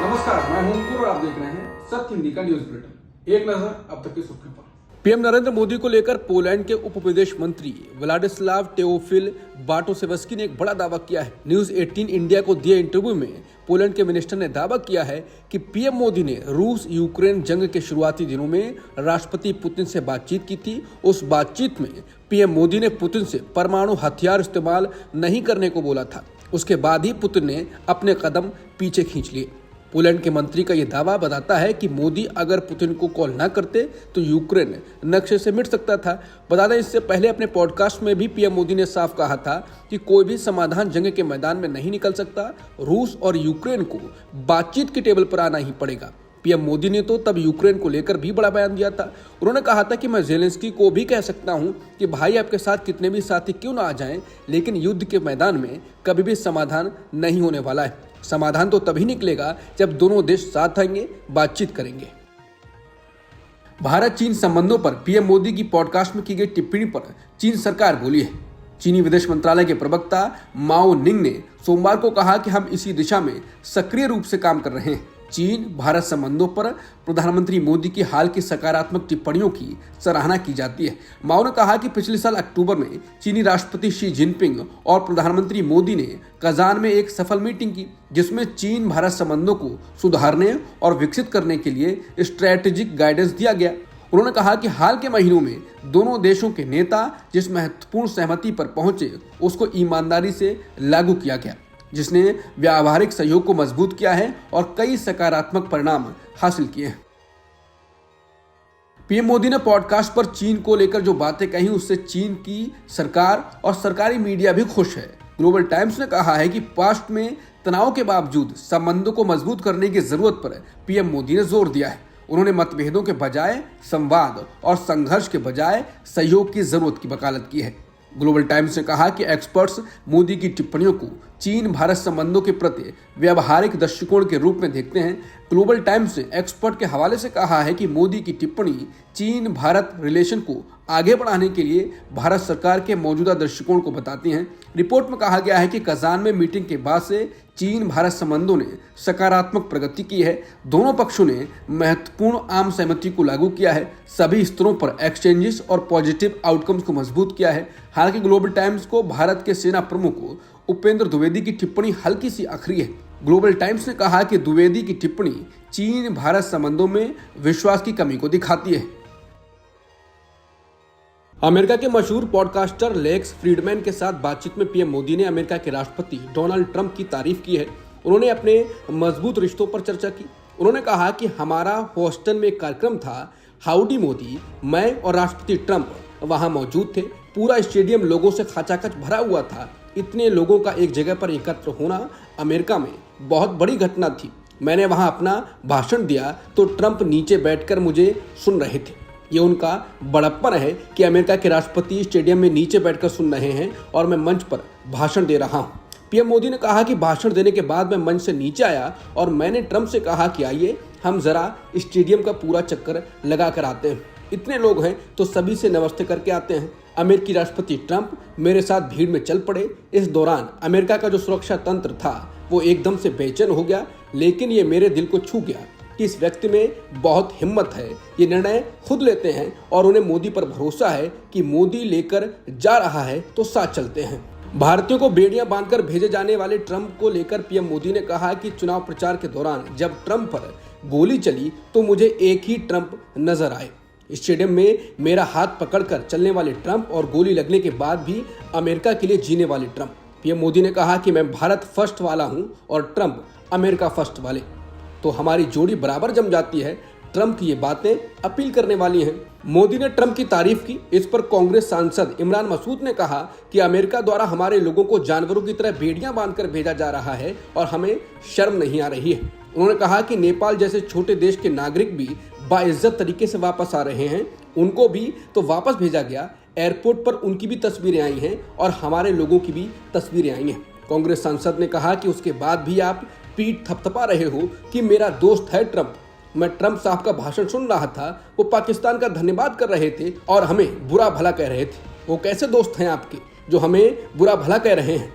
नमस्कार, मैं हूं अंकुर और आप देख रहे हैं सत्य हिंदी का न्यूज बुलेटिन। एक नजर अब तक की सुर्खियों पर। पीएम नरेंद्र मोदी को लेकर पोलैंड के उप विदेश मंत्री व्लादिस्लाव टेओफिल बार्टोशेवस्की ने एक बड़ा दावा किया है। न्यूज 18 इंडिया को दिए इंटरव्यू में पोलैंड के मिनिस्टर ने दावा किया है कि पीएम मोदी ने रूस यूक्रेन जंग के शुरुआती दिनों में राष्ट्रपति पुतिन से बातचीत की थी। उस बातचीत में पीएम मोदी ने पुतिन से परमाणु हथियार इस्तेमाल नहीं करने को बोला था। उसके बाद ही पुतिन ने अपने कदम पीछे खींच लिए। पोलैंड के मंत्री का यह दावा बताता है कि मोदी अगर पुतिन को कॉल न करते तो यूक्रेन नक्शे से मिट सकता था। बता दें, इससे पहले अपने पॉडकास्ट में भी पीएम मोदी ने साफ कहा था कि कोई भी समाधान जंग के मैदान में नहीं निकल सकता। रूस और यूक्रेन को बातचीत की टेबल पर आना ही पड़ेगा। पीएम मोदी ने तो तब यूक्रेन को लेकर भी बड़ा बयान दिया था। उन्होंने कहा था कि मैं जेलेंस्की को भी कह सकता हूं कि भाई आपके साथ कितने भी साथी क्यों ना आ जाएं, लेकिन युद्ध के मैदान में कभी भी समाधान नहीं होने वाला है। समाधान तो तभी निकलेगा जब दोनों देश साथ आएंगे, बातचीत करेंगे। भारत चीन संबंधों पर पीएम मोदी की पॉडकास्ट में की गई टिप्पणी पर चीन सरकार बोली है। चीनी विदेश मंत्रालय के प्रवक्ता माओ निंग ने सोमवार को कहा कि हम इसी दिशा में सक्रिय रूप से काम कर रहे हैं। चीन भारत संबंधों पर प्रधानमंत्री मोदी की हाल की सकारात्मक टिप्पणियों की सराहना की जाती है। माओ ने कहा कि पिछले साल अक्टूबर में चीनी राष्ट्रपति शी जिनपिंग और प्रधानमंत्री मोदी ने कजान में एक सफल मीटिंग की, जिसमें चीन भारत संबंधों को सुधारने और विकसित करने के लिए स्ट्रैटेजिक गाइडेंस दिया गया। उन्होंने कहा कि हाल के महीनों में दोनों देशों के नेता जिस महत्वपूर्ण सहमति पर पहुंचे उसको ईमानदारी से लागू किया गया, जिसने व्यावहारिक सहयोग को मजबूत किया है और कई सकारात्मक परिणाम हासिल किए हैं। पीएम मोदी ने पॉडकास्ट पर चीन को लेकर जो बातें कही उससे चीन की सरकार और सरकारी मीडिया भी खुश है। ग्लोबल टाइम्स ने कहा है कि पास्ट में तनाव के बावजूद संबंधों को मजबूत करने की जरूरत पर पीएम मोदी ने जोर दिया है। उन्होंने मतभेदों के बजाय संवाद और संघर्ष के बजाय सहयोग की जरूरत की वकालत की है। ग्लोबल टाइम्स ने कहा कि एक्सपर्ट्स मोदी की टिप्पणियों को चीन भारत संबंधों के प्रति व्यावहारिक दृष्टिकोण के रूप में देखते हैं। ग्लोबल टाइम्स ने एक्सपर्ट के हवाले से कहा है कि मोदी की टिप्पणी चीन भारत रिलेशन को आगे बढ़ाने के लिए भारत सरकार के मौजूदा दृष्टिकोण को बताती हैं। रिपोर्ट में कहा गया है कि कजान में मीटिंग के बाद से चीन भारत संबंधों ने सकारात्मक प्रगति की है। दोनों पक्षों ने महत्वपूर्ण आम सहमति को लागू किया है, सभी स्तरों पर एक्सचेंजेस और पॉजिटिव आउटकम्स को मजबूत किया है। हालांकि ग्लोबल टाइम्स को भारत के सेना प्रमुख उपेंद्र द्विवेदी की टिप्पणी हल्की सी आखिरी है। ग्लोबल टाइम्स ने कहा कि द्विवेदी की टिप्पणी चीन भारत संबंधों में विश्वास की कमी को दिखाती है। अमेरिका के मशहूर पॉडकास्टर लेक्स फ्रीडमैन के साथ बातचीत में पीएम मोदी ने अमेरिका के राष्ट्रपति डोनाल्ड ट्रंप की तारीफ की है। उन्होंने अपने मजबूत रिश्तों पर चर्चा की। उन्होंने कहा कि हमारा ह्यूस्टन में एक कार्यक्रम था, हाउडी मोदी, मैं और राष्ट्रपति ट्रंप वहां मौजूद थे। पूरा स्टेडियम लोगों से खचाखच भरा हुआ था। इतने लोगों का एक जगह पर एकत्र होना अमेरिका में बहुत बड़ी घटना थी। मैंने वहां अपना भाषण दिया तो ट्रंप नीचे बैठकर मुझे सुन रहे थे। ये उनका बड़प्पन है कि अमेरिका के राष्ट्रपति स्टेडियम में नीचे बैठकर सुन रहे हैं और मैं मंच पर भाषण दे रहा हूँ। पीएम मोदी ने कहा कि भाषण देने के बाद मैं मंच से नीचे आया और मैंने ट्रंप से कहा कि आइए हम जरा स्टेडियम का पूरा चक्कर लगा कर आते हैं। इतने लोग हैं तो सभी से नमस्ते करके आते हैं। अमेरिकी राष्ट्रपति ट्रंप मेरे साथ भीड़ में चल पड़े। इस दौरान अमेरिका का जो सुरक्षा तंत्र था वो एकदम से बेचैन हो गया, लेकिन ये मेरे दिल को छू गया कि इस व्यक्ति में बहुत हिम्मत है। ये निर्णय खुद लेते हैं और उन्हें मोदी पर भरोसा है कि मोदी लेकर जा रहा है तो साथ चलते हैं। भारतीयों को बेड़ियां बांधकर भेजे जाने वाले ट्रंप को लेकर पीएम मोदी ने कहा कि चुनाव प्रचार के दौरान जब ट्रंप पर गोली चली तो मुझे एक ही ट्रंप नजर आए। स्टेडियम में मेरा हाथ पकड़कर चलने वाले ट्रंप और गोली लगने के बाद भी अमेरिका के लिए जीने वाले ट्रंप। पीएम मोदी ने कहा कि मैं भारत फर्स्ट वाला हूं और ट्रंप अमेरिका फर्स्ट वाले, तो हमारी जोड़ी बराबर जम जाती है। ट्रंप की ये बातें अपील करने वाली हैं। मोदी ने ट्रंप की तारीफ की। इस पर कांग्रेस सांसद इमरान मसूद ने कहा कि अमेरिका द्वारा हमारे लोगों को जानवरों की तरह बेड़ियां बांधकर भेजा जा रहा है और हमें शर्म नहीं आ रही है। उन्होंने कहा कि नेपाल जैसे छोटे देश के नागरिक भी बाइज्जत तरीके से वापस आ रहे हैं, उनको भी तो वापस भेजा गया। एयरपोर्ट पर उनकी भी तस्वीरें आई हैं और हमारे लोगों की भी तस्वीरें आई हैं। कांग्रेस सांसद ने कहा कि उसके बाद भी आप पीठ थपथपा रहे हो कि मेरा दोस्त है ट्रंप। मैं ट्रंप साहब का भाषण सुन रहा था, वो पाकिस्तान का धन्यवाद कर रहे थे और हमें बुरा भला कह रहे थे। वो कैसे दोस्त हैं आपके जो हमें बुरा भला कह रहे हैं?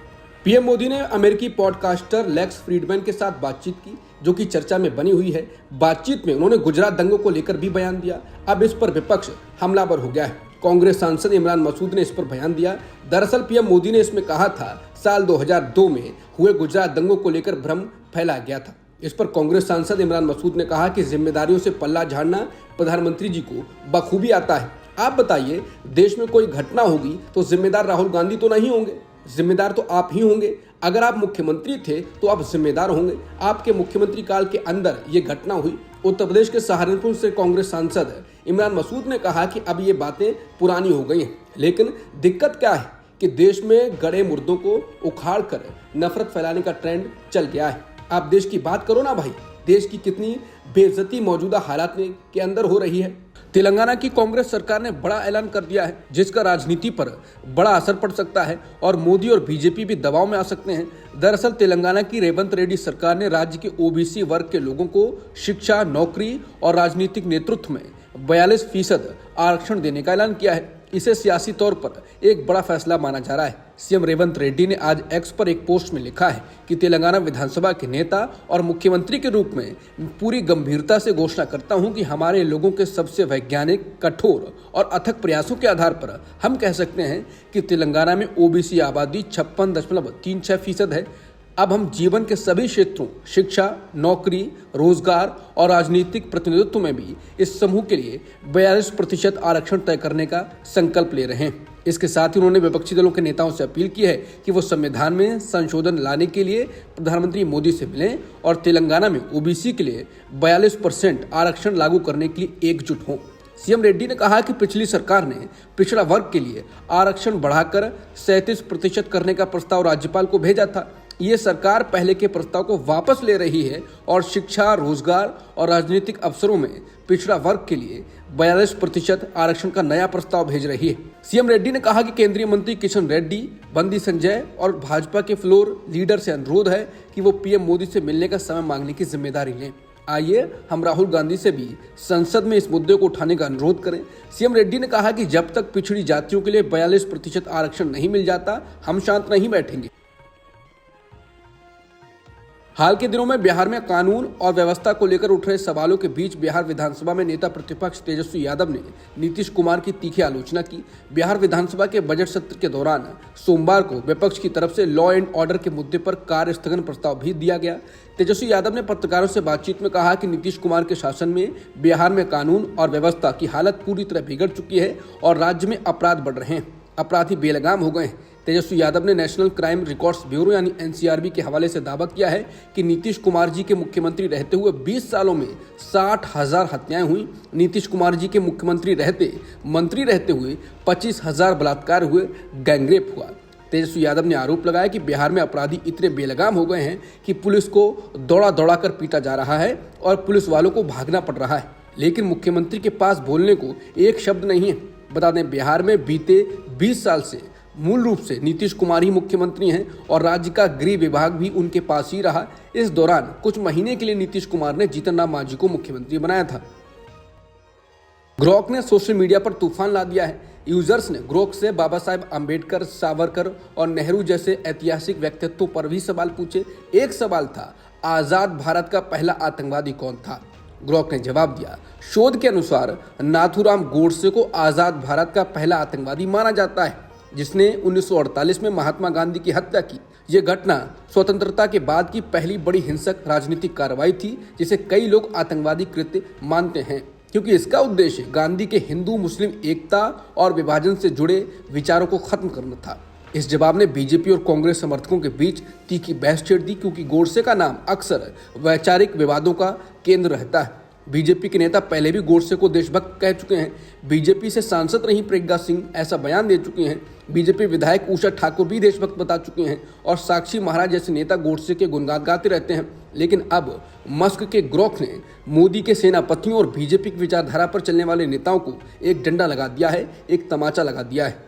पीएम मोदी ने अमेरिकी पॉडकास्टर लेक्स फ्रीडमैन के साथ बातचीत की, जो कि चर्चा में बनी हुई है। बातचीत में उन्होंने गुजरात दंगों को लेकर भी बयान दिया। अब इस पर विपक्ष हमलावर हो गया है। कांग्रेस सांसद इमरान मसूद ने इस पर बयान दिया। दरअसल पीएम मोदी ने इसमें कहा था साल 2002 में हुए गुजरात दंगों को लेकर भ्रम फैलाया गया था। इस पर कांग्रेस सांसद इमरान मसूद ने कहा कि जिम्मेदारियों से पल्ला झाड़ना प्रधानमंत्री जी को बखूबी आता है। आप बताइए, देश में कोई घटना होगी तो जिम्मेदार राहुल गांधी तो नहीं होंगे, जिम्मेदार तो आप ही होंगे। अगर आप मुख्यमंत्री थे तो आप जिम्मेदार होंगे। आपके मुख्यमंत्री काल के अंदर ये घटना हुई। उत्तर प्रदेश के सहारनपुर से कांग्रेस सांसद इमरान मसूद ने कहा कि अब ये बातें पुरानी हो गई हैं, लेकिन दिक्कत क्या है कि देश में गड़े मुर्दों को उखाड़ कर नफरत फैलाने का ट्रेंड चल गया है। आप देश की बात करो ना भाई, देश की कितनी बेइज्जती मौजूदा हालात के अंदर हो रही है। तेलंगाना की कांग्रेस सरकार ने बड़ा ऐलान कर दिया है, जिसका राजनीति पर बड़ा असर पड़ सकता है और मोदी और बीजेपी भी दबाव में आ सकते हैं। दरअसल तेलंगाना की रेवंत रेड्डी सरकार ने राज्य के ओबीसी वर्ग के लोगों को शिक्षा, नौकरी और राजनीतिक नेतृत्व में 42% आरक्षण देने का ऐलान किया है। इसे सियासी तौर पर एक बड़ा फैसला माना जा रहा है। सीएम रेवंत रेड्डी ने आज एक्स पर एक पोस्ट में लिखा है कि तेलंगाना विधानसभा के नेता और मुख्यमंत्री के रूप में पूरी गंभीरता से घोषणा करता हूं कि हमारे लोगों के सबसे वैज्ञानिक, कठोर और अथक प्रयासों के आधार पर हम कह सकते हैं कि तेलंगाना में ओबीसी आबादी 56.36% है। अब हम जीवन के सभी क्षेत्रों, शिक्षा, नौकरी, रोजगार और राजनीतिक प्रतिनिधित्व में भी इस समूह के लिए 42% आरक्षण तय करने का संकल्प ले रहे हैं। इसके साथ ही उन्होंने विपक्षी दलों के नेताओं से अपील की है कि वो संविधान में संशोधन लाने के लिए प्रधानमंत्री मोदी से मिलें और तेलंगाना में ओबीसी के लिए 42% आरक्षण लागू करने के लिए एकजुट हों। सीएम रेड्डी ने कहा कि पिछली सरकार ने पिछड़ा वर्ग के लिए आरक्षण बढ़ाकर 37% करने का प्रस्ताव राज्यपाल को भेजा था। ये सरकार पहले के प्रस्ताव को वापस ले रही है और शिक्षा, रोजगार और राजनीतिक अवसरों में पिछड़ा वर्ग के लिए 42% आरक्षण का नया प्रस्ताव भेज रही है। सीएम रेड्डी ने कहा कि केंद्रीय मंत्री किशन रेड्डी, बंदी संजय और भाजपा के फ्लोर लीडर से अनुरोध है कि वो पीएम मोदी से मिलने का समय मांगने की जिम्मेदारी लें। आइए हम राहुल गांधी से भी संसद में इस मुद्दे को उठाने का अनुरोध करें। सीएम रेड्डी ने कहा कि जब तक पिछड़ी जातियों के लिए 42% आरक्षण नहीं मिल जाता, हम शांत नहीं बैठेंगे। हाल के दिनों में बिहार में कानून और व्यवस्था को लेकर उठ रहे सवालों के बीच बिहार विधानसभा में नेता प्रतिपक्ष तेजस्वी यादव ने नीतीश कुमार की तीखी आलोचना की। बिहार विधानसभा के बजट सत्र के दौरान सोमवार को विपक्ष की तरफ से लॉ एंड ऑर्डर के मुद्दे पर कार्य स्थगन प्रस्ताव भी दिया गया। तेजस्वी यादव ने पत्रकारों से बातचीत में कहा कि नीतीश कुमार के शासन में बिहार में कानून और व्यवस्था की हालत पूरी तरह बिगड़ चुकी है और राज्य में अपराध बढ़ रहे हैं, अपराधी बेलगाम हो गए हैं। तेजस्वी यादव ने नेशनल क्राइम रिकॉर्ड्स ब्यूरो यानी एनसीआरबी के हवाले से दावा किया है कि नीतीश कुमार जी के मुख्यमंत्री रहते हुए 20 सालों में 60,000 हत्याएं हुई। नीतीश कुमार जी के मुख्यमंत्री मंत्री रहते हुए 25,000 बलात्कार हुए, गैंगरेप हुआ। तेजस्वी यादव ने आरोप लगाया कि बिहार में अपराधी इतने बेलगाम हो गए हैं कि पुलिस को दौड़ा दौड़ा कर पीटा जा रहा है और पुलिस वालों को भागना पड़ रहा है, लेकिन मुख्यमंत्री के पास बोलने को एक शब्द नहीं है। बता दें, बिहार में बीते 20 साल से मूल रूप से नीतीश कुमार ही मुख्यमंत्री हैं और राज्य का गृह विभाग भी उनके पास ही रहा। इस दौरान कुछ महीने के लिए नीतीश कुमार ने जीतन राम मांझी को मुख्यमंत्री बनाया था। ग्रोक ने सोशल मीडिया पर तूफान ला दिया है। यूजर्स ने ग्रोक से बाबा साहेब आम्बेडकर, सावरकर और नेहरू जैसे ऐतिहासिक व्यक्तित्वों पर भी सवाल पूछे। एक सवाल था, आजाद भारत का पहला आतंकवादी कौन था? ग्रोक ने जवाब दिया, शोध के अनुसार नाथूराम गोडसे को आजाद भारत का पहला आतंकवादी माना जाता है, जिसने 1948 में महात्मा गांधी की हत्या की। यह घटना स्वतंत्रता के बाद की पहली बड़ी हिंसक राजनीतिक कार्रवाई थी, जिसे कई लोग आतंकवादी कृत्य मानते हैं, क्योंकि इसका उद्देश्य गांधी के हिंदू मुस्लिम एकता और विभाजन से जुड़े विचारों को खत्म करना था। इस जवाब ने बीजेपी और कांग्रेस समर्थकों के बीच तीखी बहस छेड़ दी, क्योंकि गोडसे का नाम अक्सर वैचारिक विवादों का केंद्र रहता है। बीजेपी के नेता पहले भी गोडसे को देशभक्त कह चुके हैं। बीजेपी से सांसद रही प्रज्ञा सिंह ऐसा बयान दे चुकी हैं। बीजेपी विधायक उषा ठाकुर भी देशभक्त बता चुके हैं और साक्षी महाराज जैसे नेता गोडसे के गुणगान गाते रहते हैं। लेकिन अब मस्क के ग्रोक ने मोदी के सेनापतियों और बीजेपी की विचारधारा पर चलने वाले नेताओं को एक डंडा लगा दिया है, एक तमाचा लगा दिया है।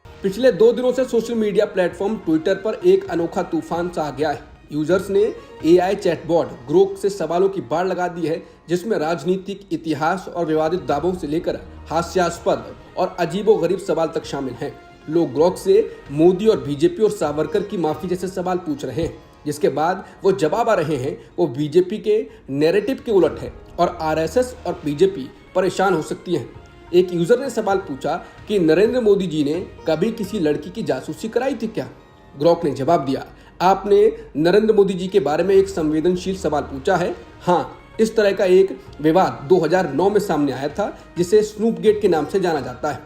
पिछले 2 दिनों से सोशल मीडिया प्लेटफॉर्म ट्विटर पर एक अनोखा तूफान सा आ गया है। यूजर्स ने एआई चैटबॉट ग्रोक से सवालों की बाढ़ लगा दी है, जिसमें राजनीतिक, इतिहास और विवादित दावों से लेकर हास्यास्पद और अजीबोगरीब सवाल तक शामिल हैं। लोग ग्रोक से मोदी और बीजेपी और सावरकर की माफी जैसे सवाल पूछ रहे हैं, जिसके बाद वो जवाब आ रहे हैं वो बीजेपी के नैरेटिव के उलट है और आरएसएस और बीजेपी परेशान हो सकती है। एक यूजर ने सवाल पूछा कि नरेंद्र मोदी जी ने कभी किसी लड़की की जासूसी कराई थी क्या? ग्रोक ने जवाब दिया, आपने नरेंद्र मोदी जी के बारे में एक संवेदनशील सवाल पूछा है। हाँ, इस तरह का एक विवाद 2009 में सामने आया था, जिसे स्नूप गेट के नाम से जाना जाता है।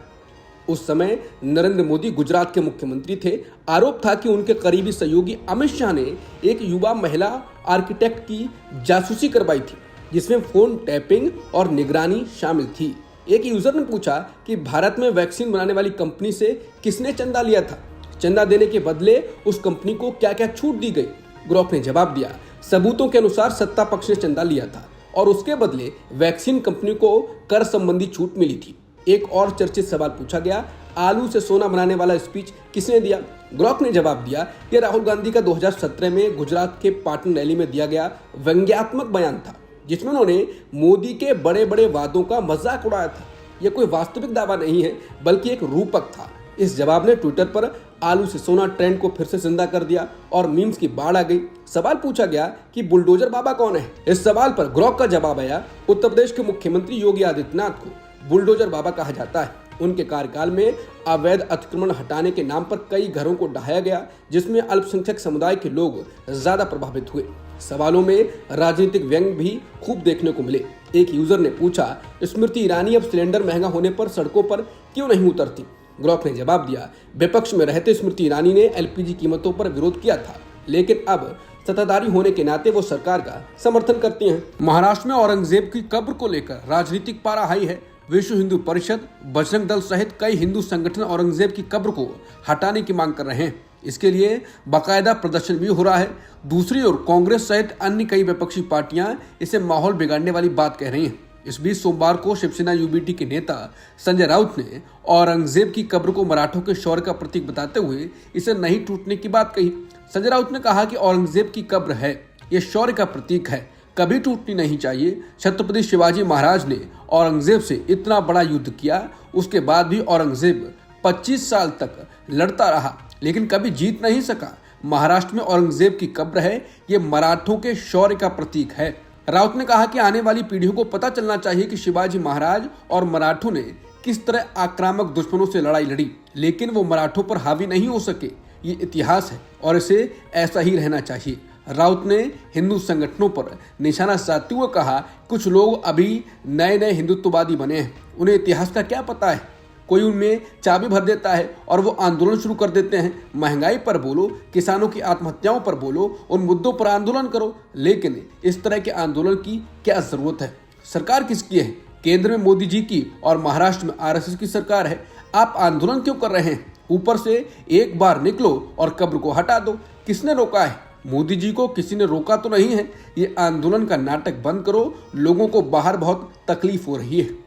उस समय नरेंद्र मोदी गुजरात के मुख्यमंत्री थे। आरोप था कि उनके करीबी सहयोगी अमित शाह ने एक युवा महिला आर्किटेक्ट की जासूसी करवाई थी, जिसमें फोन टैपिंग और निगरानी शामिल थी। एक यूजर ने पूछा कि भारत में वैक्सीन बनाने वाली कंपनी से किसने चंदा लिया था? चंदा देने के बदले उस कंपनी को क्या क्या छूट दी गई? ग्रोक ने जवाब दिया, सबूतों के अनुसार सत्ता पक्ष ने चंदा लिया था और उसके बदले वैक्सीन कंपनी को कर संबंधी छूट मिली थी। एक और चर्चित सवाल पूछा गया, आलू से सोना बनाने वाला स्पीच किसने दिया? ग्रोक ने जवाब दिया, यह राहुल गांधी का 2017 में गुजरात के पाटन रैली में दिया गया व्यंग्यात्मक बयान था, जिसमें उन्होंने मोदी के बड़े बड़े वादों का मजाक उड़ाया था। यह कोई वास्तविक दावा नहीं है, बल्कि एक रूपक था। इस जवाब ने ट्विटर पर आलू से सोना ट्रेंड को फिर से जिंदा कर दिया और मीम्स की बाढ़ आ गई। सवाल पूछा गया कि बुलडोजर बाबा कौन है? इस सवाल पर ग्रोक का जवाब आया, उत्तर प्रदेश के मुख्यमंत्री योगी आदित्यनाथ को बुलडोजर बाबा कहा जाता है। उनके कार्यकाल में अवैध अतिक्रमण हटाने के नाम पर कई घरों को ढहाया गया, जिसमें अल्पसंख्यक समुदाय के लोग ज्यादा प्रभावित हुए। सवालों में राजनीतिक व्यंग भी खूब देखने को मिले। एक यूजर ने पूछा, स्मृति ईरानी अब सिलेंडर महंगा होने पर सड़कों पर क्यों नहीं उतरती? ग्रोक ने जवाब दिया, विपक्ष में रहते स्मृति ईरानी ने एलपीजी कीमतों पर विरोध किया था, लेकिन अब सत्ताधारी होने के नाते वो सरकार का समर्थन करती हैं। महाराष्ट्र में औरंगजेब की कब्र को लेकर राजनीतिक पारा हाई है। विश्व हिंदू परिषद, बजरंग दल सहित कई हिंदू संगठन औरंगजेब की कब्र को हटाने की मांग कर रहे हैं। इसके लिए बाकायदा प्रदर्शन भी हो रहा है। दूसरी ओर कांग्रेस सहित अन्य कई विपक्षी पार्टियां इसे माहौल बिगाड़ने वाली बात कह रही हैं। इस बीच सोमवार को शिवसेना यूबीटी के नेता संजय राउत ने औरंगजेब की कब्र को मराठों के शौर्य का प्रतीक बताते हुए इसे नहीं टूटने की बात कही। संजय राउत ने कहा कि औरंगजेब की कब्र है, ये शौर्य का प्रतीक है, कभी टूटनी नहीं चाहिए। छत्रपति शिवाजी महाराज ने औरंगजेब से इतना बड़ा युद्ध किया, उसके बाद भी औरंगजेब 25 साल तक लड़ता रहा, लेकिन कभी जीत नहीं सका। महाराष्ट्र में औरंगजेब की कब्र है, ये मराठों के शौर्य का प्रतीक है। राउत ने कहा कि आने वाली पीढ़ियों को पता चलना चाहिए कि शिवाजी महाराज और मराठों ने किस तरह आक्रामक दुश्मनों से लड़ाई लड़ी, लेकिन वो मराठों पर हावी नहीं हो सके। ये इतिहास है और इसे ऐसा ही रहना चाहिए। राउत ने हिंदू संगठनों पर निशाना साधते हुए कहा, कुछ लोग अभी नए नए हिंदुत्ववादी बने हैं, उन्हें इतिहास का क्या पता है। कोई उनमें चाबी भर देता है और वो आंदोलन शुरू कर देते हैं। महंगाई पर बोलो, किसानों की आत्महत्याओं पर बोलो, उन मुद्दों पर आंदोलन करो, लेकिन इस तरह के आंदोलन की क्या जरूरत है? सरकार किसकी है? केंद्र में मोदी जी की और महाराष्ट्र में आरएसएस की सरकार है। आप आंदोलन क्यों कर रहे हैं? ऊपर से एक बार निकलो और कब्र को हटा दो। किसने रोका है? मोदी जी को किसी ने रोका तो नहीं है। ये आंदोलन का नाटक बंद करो, लोगों को बाहर बहुत तकलीफ हो रही है।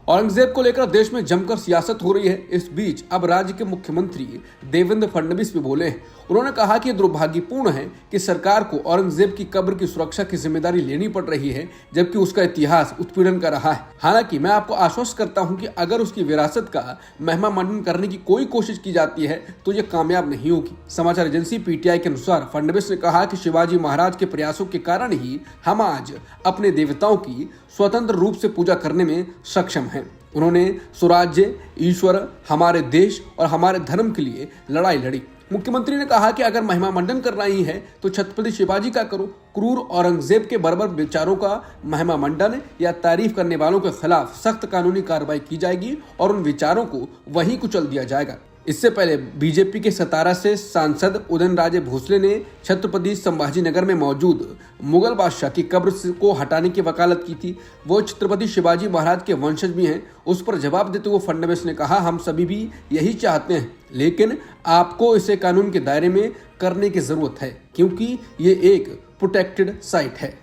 औरंगजेब को लेकर देश में जमकर सियासत हो रही है। इस बीच अब राज्य के मुख्यमंत्री देवेंद्र फडणवीस भी बोले हैं। उन्होंने कहा कि दुर्भाग्यपूर्ण है कि सरकार को औरंगजेब की कब्र की सुरक्षा की जिम्मेदारी लेनी पड़ रही है, जबकि उसका इतिहास उत्पीड़न का रहा है। हालांकि मैं आपको आश्वस्त करता हूं कि अगर उसकी विरासत का महिमा मंडन करने की कोई कोशिश की जाती है तो ये कामयाब नहीं होगी। समाचार एजेंसी पीटीआई के अनुसार फडणवीस ने कहा कि शिवाजी महाराज के प्रयासों के कारण ही हम आज अपने देवताओं की स्वतंत्र रूप से पूजा करने में सक्षम हैं। उन्होंने स्वराज्य, ईश्वर, हमारे देश और हमारे धर्म के लिए लड़ाई लड़ी। मुख्यमंत्री ने कहा कि अगर महिमा मंडन करना ही है तो छत्रपति शिवाजी का करो। क्रूर औरंगजेब के बर्बर विचारों का महिमा मंडन या तारीफ करने वालों के खिलाफ सख्त कानूनी कार्रवाई की जाएगी और उन विचारों को वहीं कुचल दिया जाएगा। इससे पहले बीजेपी के सतारा से सांसद उदयनराजे भोसले ने छत्रपति संभाजीनगर में मौजूद मुगल बादशाह की कब्र को हटाने की वकालत की थी। वो छत्रपति शिवाजी महाराज के वंशज भी हैं। उस पर जवाब देते हुए फडणवीस ने कहा, हम सभी भी यही चाहते हैं, लेकिन आपको इसे कानून के दायरे में करने की जरूरत है, क्योंकि ये एक प्रोटेक्टेड साइट है।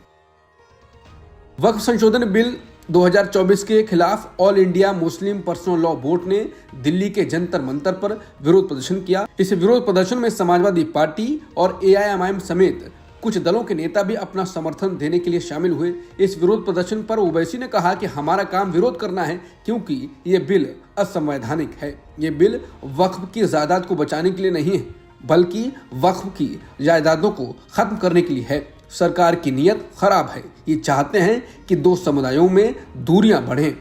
वक्फ संशोधन बिल 2024 के खिलाफ all India Muslim personal law board ने दिल्ली के जंतर मंतर पर विरोध प्रदर्शन किया। इस विरोध प्रदर्शन में समाजवादी पार्टी और एआईएमआईएम समेत कुछ दलों के नेता भी अपना समर्थन देने के लिए शामिल हुए। इस विरोध प्रदर्शन पर ओवैसी ने कहा कि हमारा काम विरोध करना है क्योंकि ये बिल असंवैधानिक है। ये बिल वक्फ की जायदाद को बचाने के लिए नहीं है, बल्कि वक्फ की जायदादों को खत्म करने के लिए है। सरकार की नीयत खराब है। ये चाहते हैं कि दो समुदायों में दूरियां बढ़ें।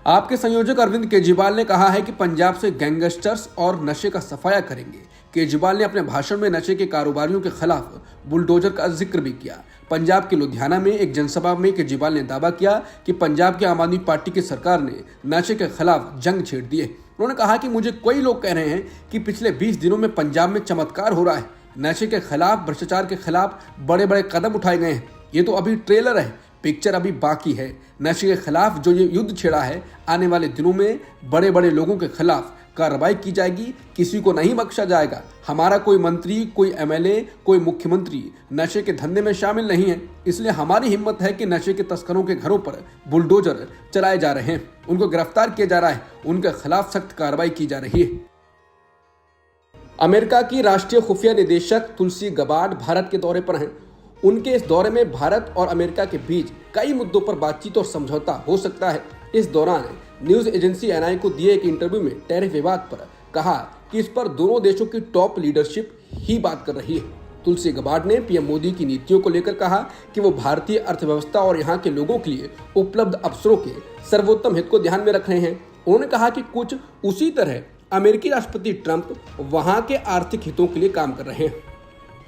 आपके संयोजक अरविंद केजरीवाल ने कहा है कि पंजाब से गैंगस्टर्स और नशे का सफाया करेंगे। केजरीवाल ने अपने भाषण में नशे के कारोबारियों के खिलाफ बुलडोजर का जिक्र भी किया। पंजाब के लुधियाना में एक जनसभा में केजरीवाल ने दावा किया कि पंजाब की आम आदमी पार्टी की सरकार ने नशे के खिलाफ जंग छेड़ दी है। उन्होंने कहा कि मुझे कई लोग कह रहे हैं कि पिछले 20 दिनों में पंजाब में चमत्कार हो रहा है। नशे के खिलाफ, भ्रष्टाचार के खिलाफ बड़े बड़े कदम उठाए गए हैं। ये तो अभी ट्रेलर है, पिक्चर अभी बाकी है। नशे के खिलाफ जो ये युद्ध छेड़ा है, आने वाले दिनों में बड़े बड़े लोगों के खिलाफ कार्रवाई की जाएगी, किसी को नहीं बख्शा जाएगा। हमारा कोई मंत्री, कोई एमएलए, कोई मुख्यमंत्री नशे के धंधे में शामिल नहीं है। इसलिए हमारी हिम्मत है कि नशे के तस्करों के घरों पर बुलडोजर चलाए जा रहे हैं, उनको गिरफ्तार किया जा रहा है, उनके खिलाफ सख्त कार्रवाई की जा रही है। अमेरिका की राष्ट्रीय खुफिया निदेशक तुलसी गबार्ड भारत के दौरे पर हैं। उनके इस दौरे में भारत और अमेरिका के बीच कई मुद्दों पर बातचीत और समझौता हो सकता है। इस दौरान न्यूज एजेंसी एनआई को दिए एक इंटरव्यू में टैरिफ विवाद पर कहा कि इस पर दोनों देशों की टॉप लीडरशिप ही बात कर रही है। तुलसी गबार्ड ने पीएम मोदी की नीतियों को लेकर कहा कि वो भारतीय अर्थव्यवस्था और यहाँ के लोगों के लिए उपलब्ध अवसरों के सर्वोत्तम हित को ध्यान में रख रहे हैं। उन्होंने कहा कि कुछ उसी तरह अमेरिकी राष्ट्रपति ट्रंप वहां के आर्थिक हितों के लिए काम कर रहे हैं।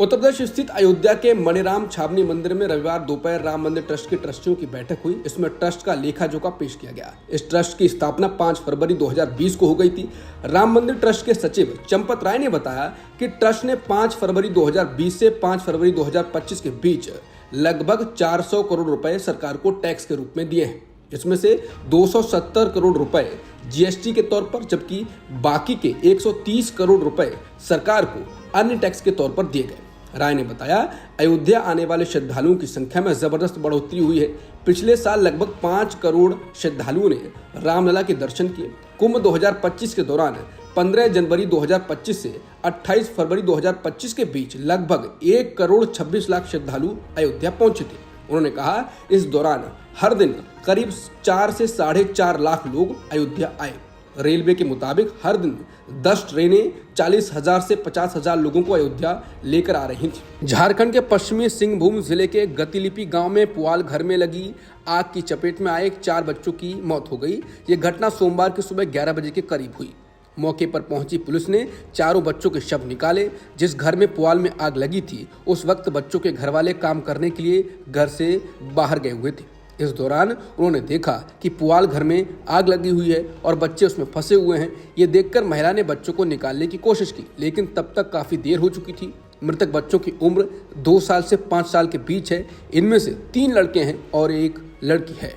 उत्तर प्रदेश स्थित अयोध्या के मणिराम छावनी मंदिर में रविवार दोपहर राम मंदिर ट्रस्ट के ट्रस्टियों की बैठक हुई। इसमें ट्रस्ट का लेखा जोखा पेश किया गया। इस ट्रस्ट की स्थापना 5 फरवरी 2020 को हो गई थी। राम मंदिर ट्रस्ट के सचिव चंपत राय ने बताया कि ट्रस्ट ने 5 फरवरी 2020 से 5 फरवरी 2025 के बीच लगभग 400 करोड़ रुपए सरकार को टैक्स के रूप में दिए हैं। इसमें से 270 करोड़ रुपए जीएसटी के तौर पर, जबकि बाकी के 130 करोड़ रुपए सरकार को अन्य टैक्स के तौर पर दिए गए। राय ने बताया, अयोध्या आने वाले श्रद्धालुओं की संख्या में जबरदस्त बढ़ोतरी हुई है। पिछले साल लगभग 5 करोड़ श्रद्धालुओं ने रामलला के दर्शन किए। कुंभ 2025 के दौरान 15 जनवरी 2025 से 28 फरवरी 2025 के बीच लगभग 1 करोड़ 26 लाख श्रद्धालु अयोध्या पहुंचे थे। उन्होंने कहा, इस दौरान हर दिन करीब 4 से 4.5 लाख लोग अयोध्या आए। रेलवे के मुताबिक हर दिन 10 ट्रेनें 40,000 से 50,000 लोगों को अयोध्या लेकर आ रही थी। झारखंड के पश्चिमी सिंहभूम जिले के गतिलिपि गांव में पुआल घर में लगी आग की चपेट में आए 4 बच्चों की मौत हो गई। ये घटना सोमवार की सुबह 11 बजे के करीब हुई। मौके पर पहुंची पुलिस ने चारों बच्चों के शव निकाले। जिस घर में पुआल में आग लगी थी, उस वक्त बच्चों के घर वाले काम करने के लिए घर से बाहर गए हुए थे। इस दौरान उन्होंने देखा कि पुआल घर में आग लगी हुई है और बच्चे उसमें फंसे हुए हैं। ये देखकर महिला ने बच्चों को निकालने की कोशिश की, लेकिन तब तक काफी देर हो चुकी थी। मृतक बच्चों की उम्र 2 साल से 5 साल के बीच है। इनमें से 3 लड़के हैं और 1 लड़की है।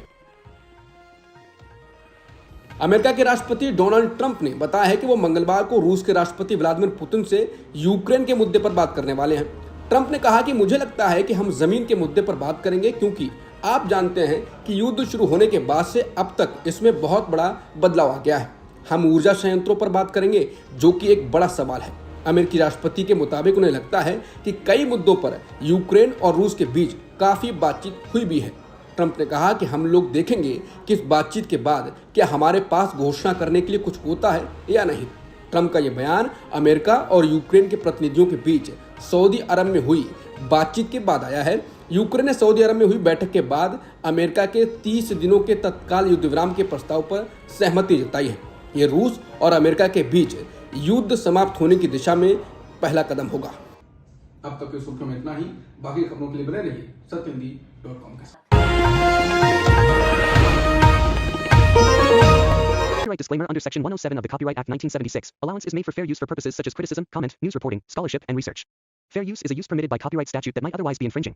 अमेरिका के राष्ट्रपति डोनाल्ड ट्रंप ने बताया है कि वो मंगलवार को रूस के राष्ट्रपति व्लादिमीर पुतिन से यूक्रेन के मुद्दे पर बात करने वाले हैं। ट्रंप ने कहा कि मुझे लगता है कि हम जमीन के मुद्दे पर बात करेंगे, क्योंकि आप जानते हैं कि युद्ध शुरू होने के बाद से अब तक इसमें बहुत बड़ा बदलाव आ गया है। हम ऊर्जा संयंत्रों पर बात करेंगे, जो कि एक बड़ा सवाल है। अमेरिकी राष्ट्रपति के मुताबिक उन्हें लगता है कि कई मुद्दों पर यूक्रेन और रूस के बीच काफी बातचीत हुई भी है। ट्रंप ने कहा कि हम लोग देखेंगे कि इस बातचीत के बाद क्या हमारे पास घोषणा करने के लिए कुछ होता है या नहीं। ट्रंप का यह बयान अमेरिका और यूक्रेन के प्रतिनिधियों के बीच सऊदी अरब में हुई बातचीत के बाद आया है। यूक्रेन ने सऊदी अरब में हुई बैठक के बाद अमेरिका के 30 दिनों के तत्काल युद्ध विराम के प्रस्ताव पर सहमति जताई है। ये रूस और अमेरिका के बीच युद्ध समाप्त होने की दिशा में पहला कदम होगा। अब तक की सुर्खियों में इतना ही। बाकी खबरों के लिए बने रहिए सत्यहिंदी.com के साथ। Copyright disclaimer under Section 107 of the Copyright Act 1976. Allowance is made for fair use for purposes such as criticism, comment, news reporting, scholarship, and research. Fair use is a use permitted by copyright statute that might otherwise be infringing.